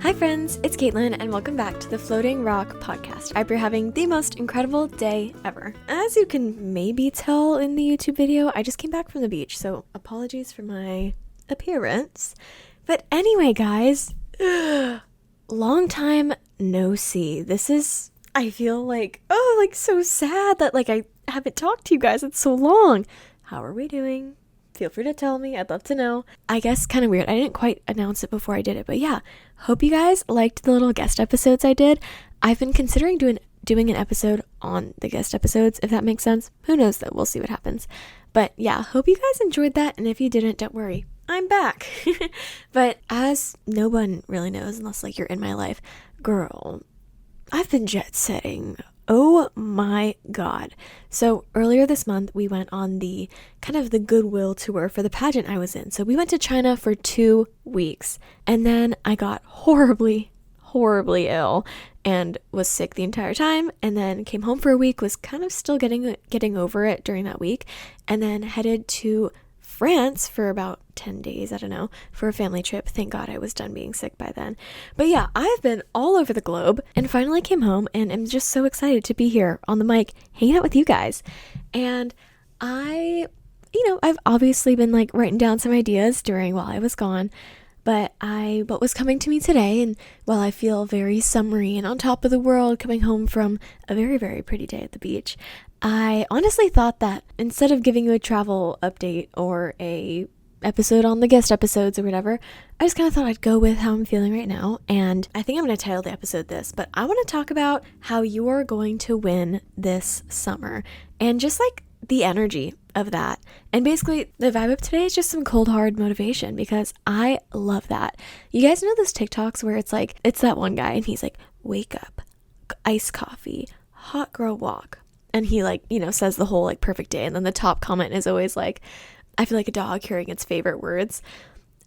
Hi friends, it's Caitlin and welcome back to the Floating Rock podcast. I hope you're having the most incredible day ever. As you can maybe tell in the YouTube video, I just came back from the beach, so apologies for my appearance. But anyway, guys, long time no see. This is, I feel like, so sad that I haven't talked to you guys in so long. How are we doing? Feel free to tell me. I'd love to know. I guess kind of weird. I didn't quite announce it before I did it, but yeah. Hope you guys liked the little guest episodes I did. I've been considering doing an episode on the guest episodes, if that makes sense. Who knows though? We'll see what happens. But yeah, hope you guys enjoyed that. And if you didn't, don't worry. I'm back. But as no one really knows, unless you're in my life, girl, I've been jet setting. Oh my God. So earlier this month, we went on the kind of the goodwill tour for the pageant I was in. So we went to China for 2 weeks and then I got horribly ill and was sick the entire time, and then came home for a week, was kind of still getting over it during that week, and then headed to France for about 10 days, I don't know, for a family trip. Thank God I was done being sick by then. But yeah, I've been all over the globe and finally came home and I'm just so excited to be here on the mic hanging out with you guys. And I've obviously been writing down some ideas while I was gone, but what was coming to me today, and while I feel very summery and on top of the world coming home from a very, very pretty day at the beach, I honestly thought that instead of giving you a travel update or a episode on the guest episodes or whatever, I just kind of thought I'd go with how I'm feeling right now. And I think I'm going to title the episode this, but I want to talk about how you are going to win this summer and just the energy of that. And basically the vibe of today is just some cold hard motivation because I love that. You guys know those TikToks where it's that one guy and he's like, wake up, iced coffee, hot girl walk. And he says the whole perfect day. And then the top comment is always I feel like a dog hearing its favorite words.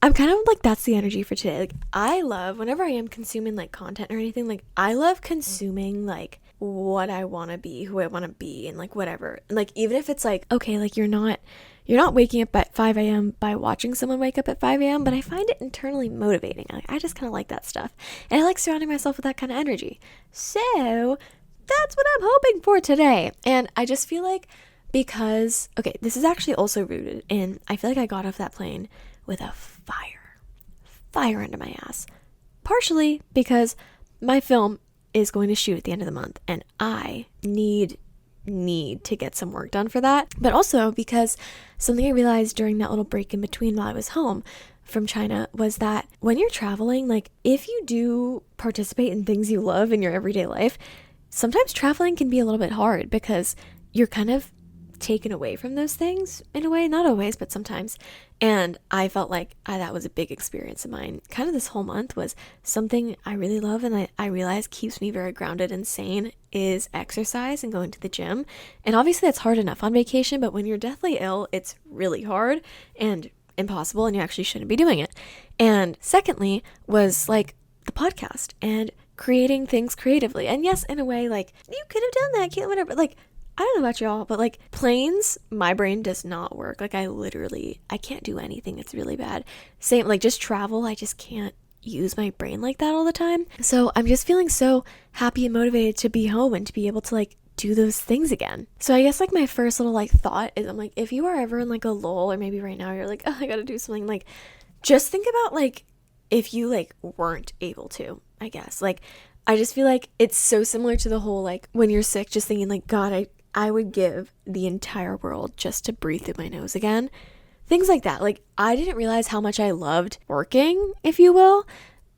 I'm kind of that's the energy for today. I love whenever I am consuming content or anything, I love consuming what I want to be, who I want to be, and whatever. And even if it's okay, you're not waking up at 5 a.m. by watching someone wake up at 5 a.m., but I find it internally motivating. I just kind of like that stuff. And I like surrounding myself with that kind of energy. So that's what I'm hoping for today. And I just feel because, okay, this is actually also rooted in, I feel I got off that plane with a fire under my ass. Partially because my film is going to shoot at the end of the month and I need to get some work done for that. But also because something I realized during that little break in between while I was home from China was that when you're traveling, if you do participate in things you love in your everyday life, sometimes traveling can be a little bit hard because you're kind of taken away from those things in a way, not always, but sometimes. And I felt that was a big experience of mine. Kind of this whole month was something I really love and I realize keeps me very grounded and sane is exercise and going to the gym. And obviously that's hard enough on vacation, but when you're deathly ill, it's really hard and impossible and you actually shouldn't be doing it. And secondly was the podcast and creating things creatively. And yes, in a way, you could have done that, Caitlin, whatever, but I don't know about y'all, but planes, my brain does not work. I can't do anything. It's really bad. Same, just travel, I just can't use my brain like that all the time. So I'm just feeling so happy and motivated to be home and to be able to do those things again. So I guess my first little thought is I'm if you are ever in a lull, or maybe right now you're oh, I gotta do something, just think about if you weren't able to, I guess. I just feel it's so similar to the whole when you're sick, just thinking God, I would give the entire world just to breathe through my nose again. Things like that. I didn't realize how much I loved working, if you will,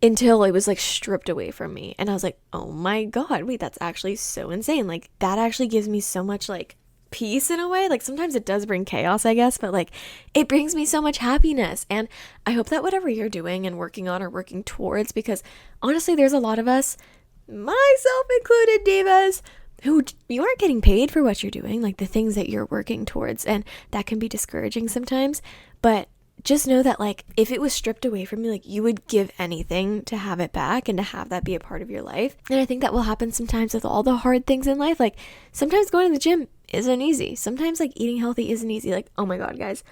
until it was stripped away from me. And I was oh my God, wait, that's actually so insane. That actually gives me so much peace in a way. Sometimes it does bring chaos, I guess, but it brings me so much happiness. And I hope that whatever you're doing and working on or working towards, because honestly, there's a lot of us, myself included, divas, who you aren't getting paid for what you're doing, the things that you're working towards. And that can be discouraging sometimes, but just know that if it was stripped away from you, you would give anything to have it back and to have that be a part of your life. And I think that will happen sometimes with all the hard things in life. Sometimes going to the gym isn't easy. Sometimes eating healthy isn't easy. Oh my God, guys,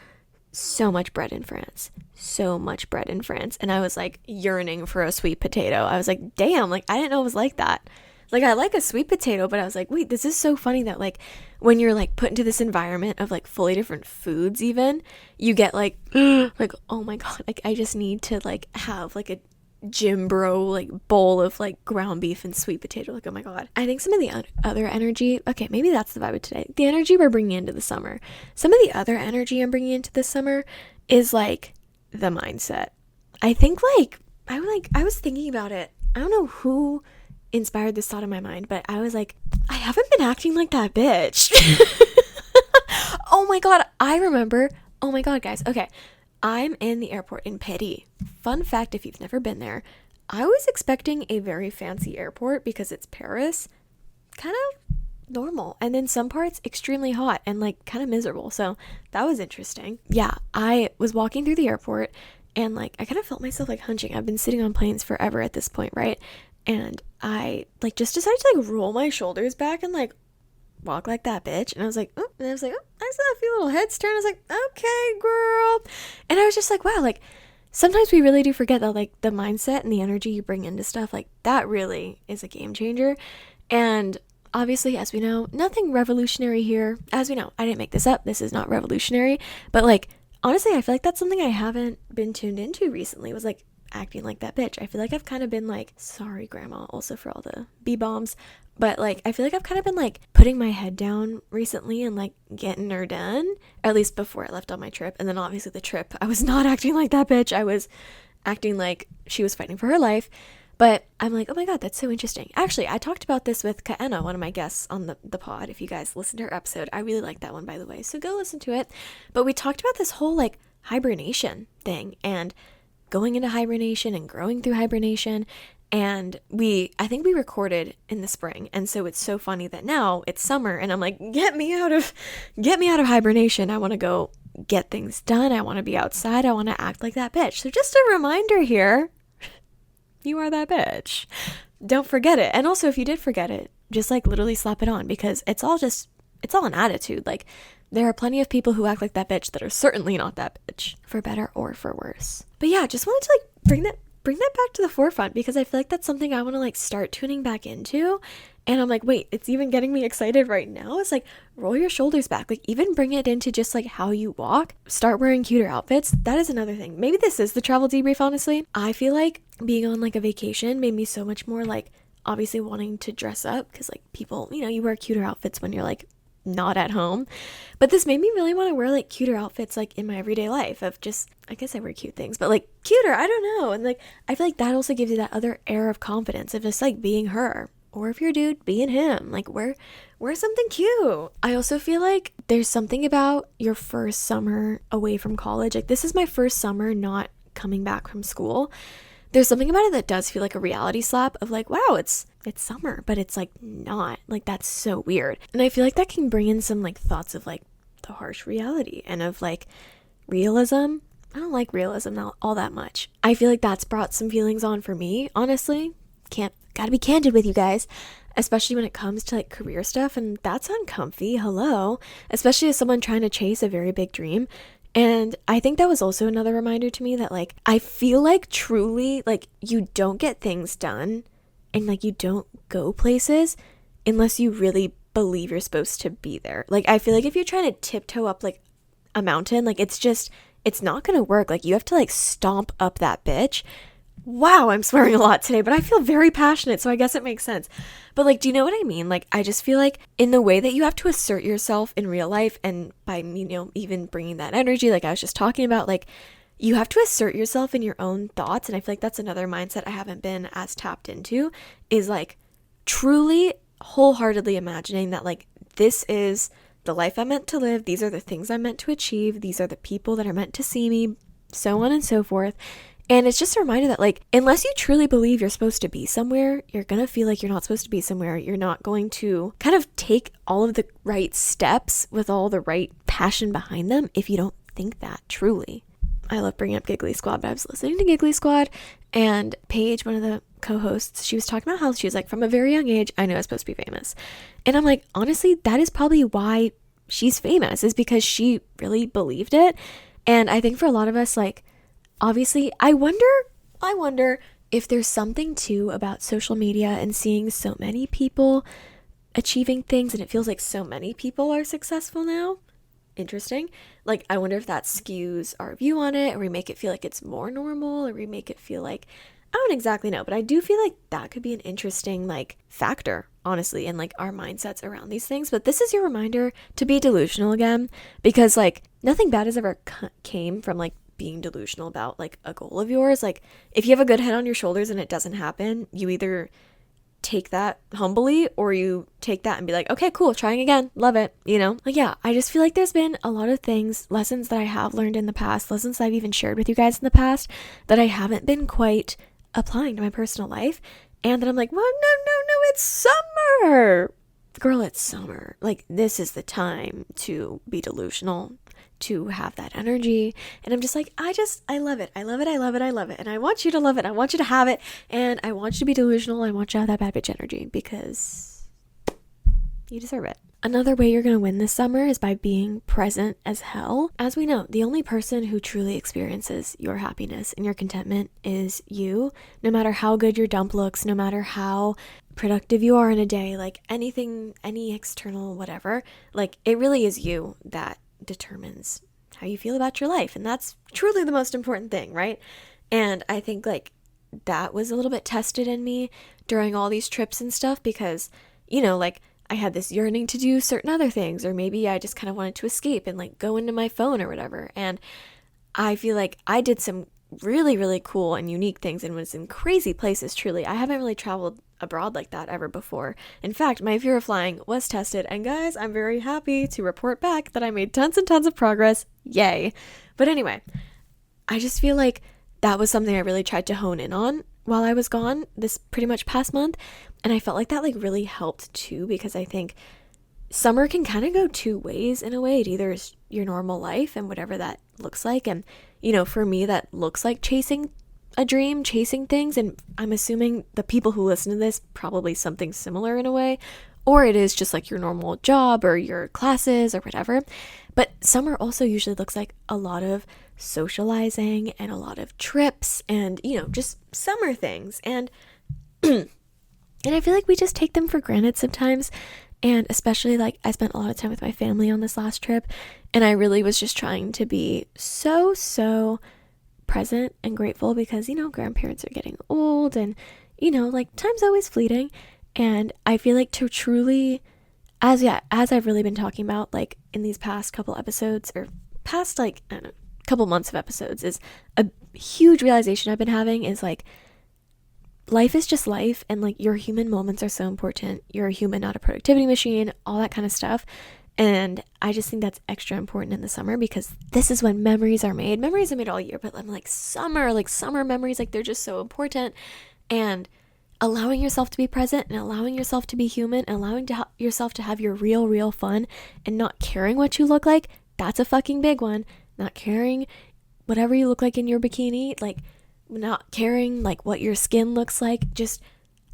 so much bread in France. So much bread in France. And I was like yearning for a sweet potato. I was like, damn, like I didn't know it was like that. Like I like a sweet potato, but I was like, wait, this is so funny that like when you're like put into this environment of like fully different foods even, you get like like, oh my God, like I just need to like have like a gym bro like bowl of like ground beef and sweet potato. Like, oh my God. I think some of the other energy, okay, maybe that's the vibe of today. The energy we're bringing into the summer. Some of the other energy I'm bringing into this summer is like the mindset. I think like I was thinking about it. I don't know who inspired this thought in my mind, but I was like, I haven't been acting like that bitch. Oh my God, I remember. Oh my God, guys. Okay, I'm in the airport in Paris. Fun fact, if you've never been there, I was expecting a very fancy airport because it's Paris. Kind of normal, and then some parts extremely hot and like kind of miserable, so that was interesting. Yeah, I was walking through the airport and like I kind of felt myself like hunching. I've been sitting on planes forever at this point, right? And I like just decided to like roll my shoulders back and like walk like that bitch. And I was like, oh, and I was like, oh, I saw a few little heads turn. I was like, okay, girl. And I was just like, wow, like sometimes we really do forget that like the mindset and the energy you bring into stuff, like that really is a game changer. And obviously, as we know, nothing revolutionary here. As we know, I didn't make this up. This is not revolutionary. But like, honestly, I feel like that's something I haven't been tuned into recently, was like acting like that bitch. I feel like I've kind of been like, sorry grandma, also for all the B-bombs, but like I feel like I've kind of been like putting my head down recently and like getting her done, at least before I left on my trip. And then obviously the trip, I was not acting like that bitch. I was acting like she was fighting for her life. But I'm like, oh my God, that's so interesting. Actually, I talked about this with Kaena, one of my guests on the pod. If you guys listened to her episode, I really like that one, by the way, so go listen to it. But we talked about this whole like hibernation thing and going into hibernation and growing through hibernation. And I think we recorded in the spring. And so it's so funny that now it's summer and I'm like, get me out of hibernation. I want to go get things done. I want to be outside. I want to act like that bitch. So just a reminder here, you are that bitch. Don't forget it. And also if you did forget it, just like literally slap it on, because it's all an attitude. Like there are plenty of people who act like that bitch that are certainly not that bitch, for better or for worse. But yeah, just wanted to like bring that back to the forefront, because I feel like that's something I want to like start tuning back into. And I'm like, wait, it's even getting me excited right now. It's like, roll your shoulders back. Like even bring it into just like how you walk. Start wearing cuter outfits. That is another thing. Maybe this is the travel debrief, honestly. I feel like being on like a vacation made me so much more like obviously wanting to dress up, because like people, you wear cuter outfits when you're like not at home. But this made me really want to wear like cuter outfits like in my everyday life, of just, I guess I wear cute things, but like cuter, I don't know. And like I feel like that also gives you that other air of confidence of just like being her, or if you're a dude, being him. Like wear something cute. I also feel like there's something about your first summer away from college. Like this is my first summer not coming back from school. There's something about it that does feel like a reality slap of like, wow, it's summer, but it's like not. Like that's so weird. And I feel like that can bring in some like thoughts of like the harsh reality and of like realism. I don't like realism not all that much. I feel like that's brought some feelings on for me, honestly. Gotta be candid with you guys, especially when it comes to like career stuff, and that's uncomfy. Hello, especially as someone trying to chase a very big dream. And I think that was also another reminder to me that like I feel like truly like you don't get things done and like you don't go places unless you really believe you're supposed to be there. Like I feel like if you're trying to tiptoe up like a mountain, like it's not gonna work. Like you have to like stomp up that bitch. Wow, I'm swearing a lot today, but I feel very passionate, so I guess it makes sense. But like, do you know what I mean? Like, I just feel like in the way that you have to assert yourself in real life, and by, even bringing that energy, like I was just talking about, like, you have to assert yourself in your own thoughts. And I feel like that's another mindset I haven't been as tapped into, is like truly wholeheartedly imagining that like, this is the life I'm meant to live. These are the things I'm meant to achieve. These are the people that are meant to see me, so on and so forth. And it's just a reminder that like, unless you truly believe you're supposed to be somewhere, you're going to feel like you're not supposed to be somewhere. You're not going to kind of take all of the right steps with all the right passion behind them if you don't think that truly. I love bringing up Giggly Squad, but I was listening to Giggly Squad, and Paige, one of the co-hosts, she was talking about how she was like, from a very young age, I know I was supposed to be famous. And I'm like, honestly, that is probably why she's famous, is because she really believed it. And I think for a lot of us, like, obviously, I wonder if there's something too about social media and seeing so many people achieving things, and it feels like so many people are successful now. Interesting. Like, I wonder if that skews our view on it, or we make it feel like it's more normal, or we make it feel like, I don't exactly know, but I do feel like that could be an interesting, like, factor, honestly, in, like, our mindsets around these things. But this is your reminder to be delusional again, because, like, nothing bad has ever came from, like, being delusional about, like, a goal of yours. Like, if you have a good head on your shoulders and it doesn't happen, you either take that humbly, or you take that and be like, okay, cool, trying again, love it, you know? Like, yeah, I just feel like there's been a lot of things, lessons that I have learned in the past, lessons that I've even shared with you guys in the past, that I haven't been quite applying to my personal life, and then I'm like, well, no, it's summer, girl, it's summer. Like, this is the time to be delusional, to have that energy. And I'm just like, I love it. And I want you to love it. I want you to have it. And I want you to be delusional. I want you to have that bad bitch energy, because you deserve it. Another way you're going to win this summer is by being present as hell. As we know, the only person who truly experiences your happiness and your contentment is you. No matter how good your dump looks, no matter how productive you are in a day, like anything, any external whatever, like, it really is you that determines how you feel about your life. And that's truly the most important thing, right? And I think, like, that was a little bit tested in me during all these trips and stuff, because, you know, like, I had this yearning to do certain other things, or maybe I just kind of wanted to escape and, like, go into my phone or whatever. And I feel like I did some really, really cool and unique things and was in crazy places, truly. I haven't really traveled abroad like that ever before. In fact, my fear of flying was tested, and guys, I'm very happy to report back that I made tons and tons of progress. Yay. But anyway, I just feel like that was something I really tried to hone in on while I was gone this pretty much past month. And I felt like that, like, really helped too, because I think summer can kind of go two ways in a way. It either is your normal life and whatever that looks like. And, you know, for me, that looks like chasing a dream, chasing things. And I'm assuming the people who listen to this, probably something similar in a way. Or it is just like your normal job or your classes or whatever. But summer also usually looks like a lot of socializing and a lot of trips and, you know, just summer things. And and I feel like we just take them for granted sometimes. And especially, like, I spent a lot of time with my family on this last trip, and I really was just trying to be so present and grateful, because, you know, grandparents are getting old, and, you know, like, time's always fleeting. And I feel like to truly, as I've really been talking about, like, in these past couple episodes, or past, like, I don't know, couple months of episodes, is a huge realization I've been having is, like, life is just life, and, like, your human moments are so important. You're a human, not a productivity machine, all that kind of stuff. And I just think that's extra important in the summer, because this is when memories are made. Memories are made all year, but I'm like, summer memories, like, they're just so important. And allowing yourself to be present, and allowing yourself to be human, and allowing yourself to have your real fun, and not caring what you look like, that's a fucking big one. Not caring whatever you look like in your bikini, like, not caring, like, what your skin looks like, just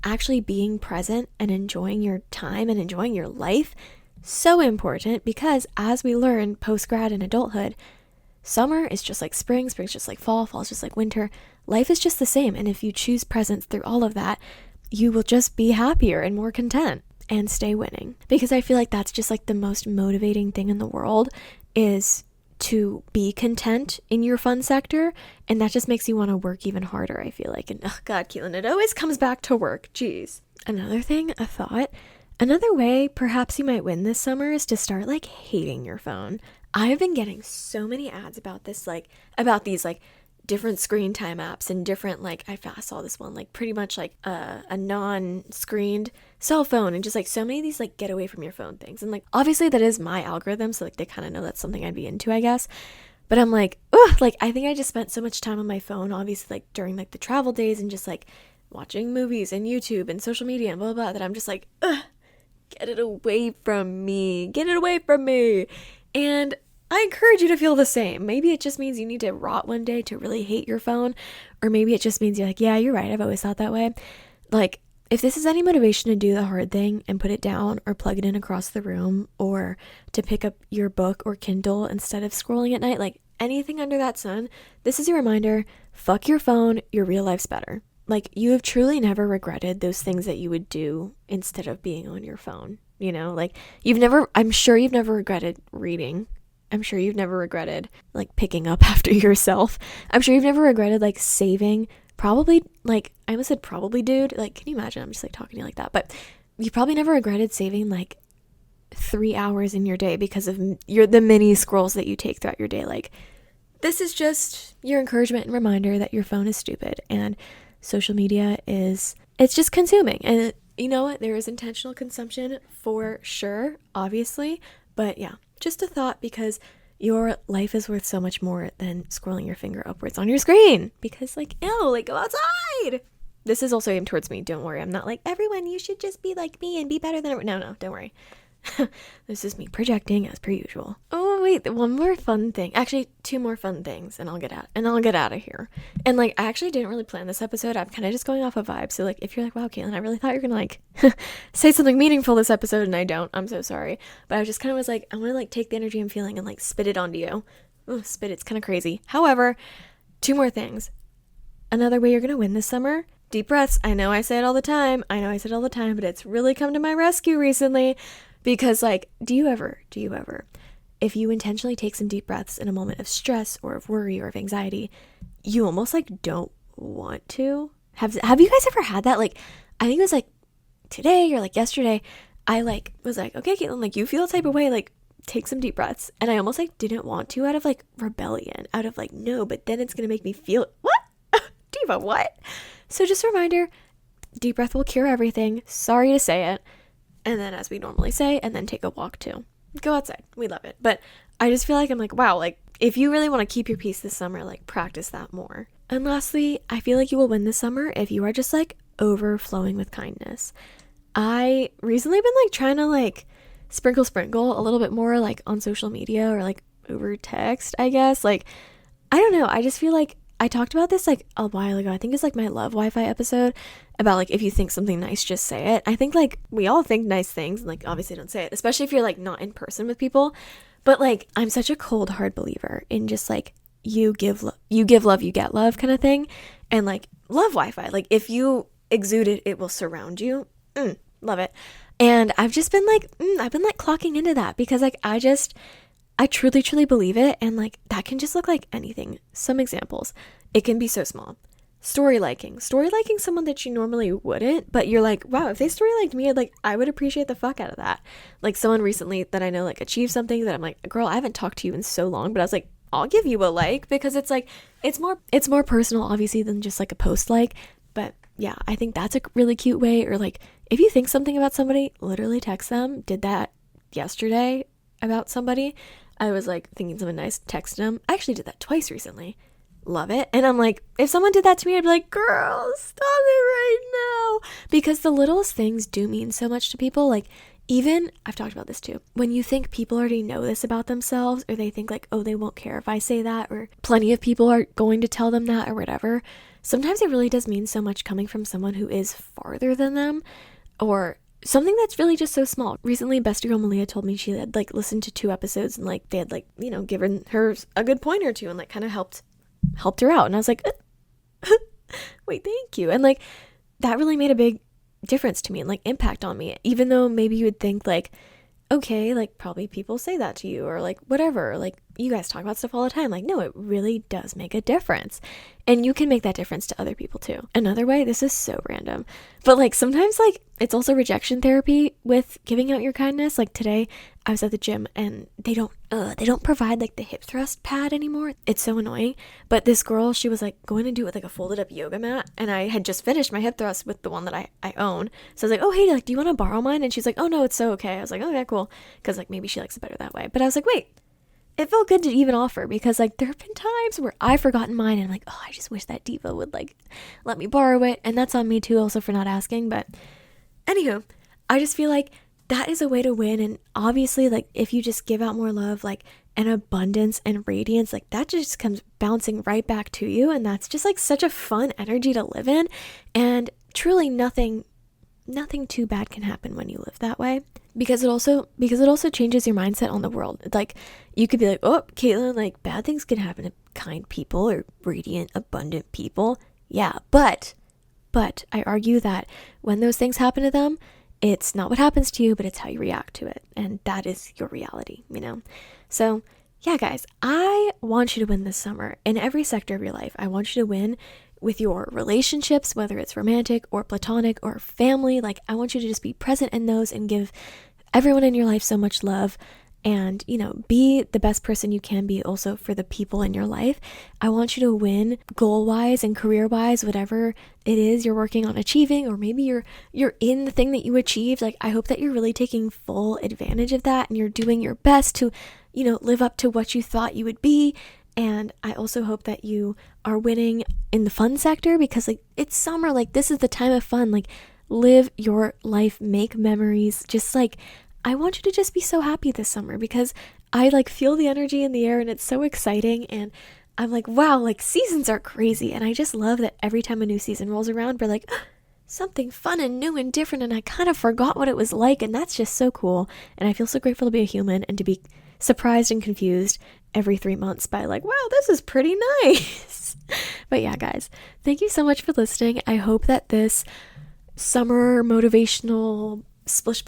actually being present and enjoying your time and enjoying your life. So important, because as we learn post-grad and adulthood, summer is just like spring's just like fall is just like winter. Life is just the same, and if you choose presence through all of that, you will just be happier and more content and stay winning. Because I feel like that's just, like, the most motivating thing in the world, is to be content in your fun sector, and that just makes you want to work even harder, I feel like. And oh god, Keelan, it always comes back to work. Jeez. Another thing, a thought, another way perhaps you might win this summer is to start, like, hating your phone. I've been getting so many ads about this, like, about these, like, different screen time apps and different, like, I saw this one, like, pretty much like a non-screened cell phone, and just, like, so many of these, like, get away from your phone things. And, like, obviously that is my algorithm, so, like, they kind of know that's something I'd be into, I guess. But I'm like, ugh, like, I think I just spent so much time on my phone, obviously, like, during, like, the travel days, and just, like, watching movies and YouTube and social media and blah blah blah, that I'm just like, ugh, get it away from me, and I encourage you to feel the same. Maybe it just means you need to rot one day to really hate your phone, or maybe it just means you're like, yeah, you're right, I've always thought that way. Like, if this is any motivation to do the hard thing and put it down, or plug it in across the room, or to pick up your book or Kindle instead of scrolling at night, like, anything under that sun, this is your reminder, fuck your phone, your real life's better. Like, you have truly never regretted those things that you would do instead of being on your phone, you know? Like, I'm sure you've never regretted reading. I'm sure you've never regretted, like, picking up after yourself. I'm sure you've never regretted, like, saving, probably, like, I almost said probably, dude. Like, can you imagine? I'm just, like, talking to you like that. But you probably never regretted saving, like, 3 hours in your day because of the mini scrolls that you take throughout your day. Like, this is just your encouragement and reminder that your phone is stupid and social media it's just consuming. And you know what? There is intentional consumption for sure, obviously. But yeah, just a thought, because your life is worth so much more than scrolling your finger upwards on your screen. Because, like, ew, like, go outside. This is also aimed towards me. Don't worry. I'm not like, everyone, you should just be like me and be better than everyone. No, don't worry. This is me projecting as per usual. Oh wait, one more fun thing. Actually, 2 more fun things, and I'll get out of here. And like, I actually didn't really plan this episode. I'm kind of just going off a vibe. So like, if you're like, wow, Caitlin, I really thought you were gonna like say something meaningful this episode, and I don't. I'm so sorry. But I just kind of was like, I'm gonna like take the energy I'm feeling and like spit it onto you. Oh, spit it's kind of crazy. However, 2 more things. Another way you're gonna win this summer. Deep breaths. I know I say it all the time, but it's really come to my rescue recently. Because, like, do you ever, if you intentionally take some deep breaths in a moment of stress or of worry or of anxiety, you almost, like, don't want to? Have you guys ever had that? Like, I think it was, like, today or, like, yesterday, I, like, was like, okay, Caitlin, like, you feel the type of way, like, take some deep breaths. And I almost, like, didn't want to out of, like, rebellion, out of, like, no, but then it's going to make me feel, what? Diva, what? So just a reminder, deep breath will cure everything. Sorry to say it. And then, as we normally say, and then take a walk too. Go outside. We love it. But I just feel like I'm like, wow, like, if you really want to keep your peace this summer, like, practice that more. And lastly, I feel like you will win this summer if you are just, like, overflowing with kindness. I recently been, like, trying to, like, sprinkle a little bit more, like, on social media or, like, over text, I guess. Like, I don't know. I just feel like I talked about this, like, a while ago. I think it's, like, my love Wi-Fi episode about, like, if you think something nice, just say it. I think, like, we all think nice things and, like, obviously don't say it, especially if you're, like, not in person with people. But, like, I'm such a cold, hard believer in just, like, you give love, you get love kind of thing. And, like, love Wi-Fi. Like, if you exude it, it will surround you. Love it. And I've just been, like, I've been, like, clocking into that because, like, I truly, truly believe it. And, like, that can just look like anything. Some examples. It can be so small. Story liking someone that you normally wouldn't, but you're like, wow, if they story liked me, I would appreciate the fuck out of that. Like, someone recently that I know, like, achieved something that I'm like, girl, I haven't talked to you in so long, but I was like, I'll give you a like, because it's like, it's more personal, obviously, than just like a post like. But yeah, I think that's a really cute way. Or like, if you think something about somebody, literally text them. Did that yesterday about somebody. I was like thinking something nice, text them. I actually did that twice recently. Love it. And I'm like, if someone did that to me, I'd be like, girl, stop it right now. Because the littlest things do mean so much to people. Like, even, I've talked about this too, when you think people already know this about themselves, or they think like, oh, they won't care if I say that, or plenty of people are going to tell them that, or whatever. Sometimes it really does mean so much coming from someone who is farther than them, or something that's really just so small. Recently, bestie girl Malia told me she had like listened to 2 episodes and like they had like, you know, given her a good point or two and like kind of helped her out. And I was like, wait, thank you. And like, that really made a big difference to me and like impact on me, even though maybe you would think like, okay, like probably people say that to you or like whatever, like you guys talk about stuff all the time. Like, no, it really does make a difference. And you can make that difference to other people too. Another way, this is so random, but like sometimes like it's also rejection therapy with giving out your kindness. Like today I was at the gym and they don't provide like the hip thrust pad anymore. It's so annoying. But this girl, she was like going to do it with like a folded up yoga mat, and I had just finished my hip thrust with the one that I own. So I was like, oh hey, like do you want to borrow mine? And she's like, oh no, it's so okay. I was like, oh yeah, cool, because like maybe she likes it better that way. But I was like, wait, it felt good to even offer, because like there have been times where I've forgotten mine and I'm like, oh, I just wish that diva would like let me borrow it. And that's on me too, also, for not asking. But anywho, I just feel like that is a way to win. And obviously, like if you just give out more love, like an abundance and radiance, like that just comes bouncing right back to you. And that's just like such a fun energy to live in. And truly nothing too bad can happen when you live that way. because it also changes your mindset on the world. Like, you could be like, oh, Caitlin, like, bad things can happen to kind people or radiant, abundant people. Yeah, but I argue that when those things happen to them, it's not what happens to you, but it's how you react to it. And that is your reality, you know? So yeah, guys, I want you to win this summer in every sector of your life. I want you to win with your relationships, whether it's romantic or platonic or family. Like, I want you to just be present in those and give everyone in your life so much love, and, you know, be the best person you can be also for the people in your life. I want you to win goal-wise and career-wise, whatever it is you're working on achieving, or maybe you're in the thing that you achieved. Like, I hope that you're really taking full advantage of that and you're doing your best to, you know, live up to what you thought you would be. And I also hope that you are winning in the fun sector, because, like, it's summer. Like, this is the time of fun. Like, live your life, make memories. Just, like, I want you to just be so happy this summer, because I, like, feel the energy in the air and it's so exciting. And I'm like, wow, like, seasons are crazy. And I just love that every time a new season rolls around, we're like, something fun and new and different. And I kind of forgot what it was like. And that's just so cool. And I feel so grateful to be a human and to be surprised and confused every 3 months by, like, wow, this is pretty nice. But yeah, guys, thank you so much for listening. I hope that this summer motivational splish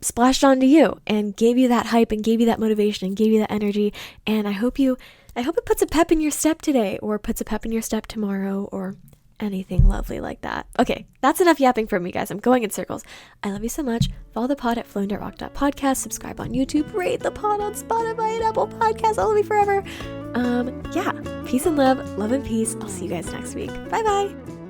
splashed onto you and gave you that hype and gave you that motivation and gave you that energy. And I hope it puts a pep in your step today, or puts a pep in your step tomorrow, or anything lovely like that. Okay, that's enough yapping from me, guys. I'm going in circles. I love you so much. Follow the pod at flow.rock.podcast. Subscribe on YouTube. Rate the pod on Spotify and Apple Podcasts. I'll love you forever. Yeah, peace and love and peace. I'll see you guys next week. Bye bye.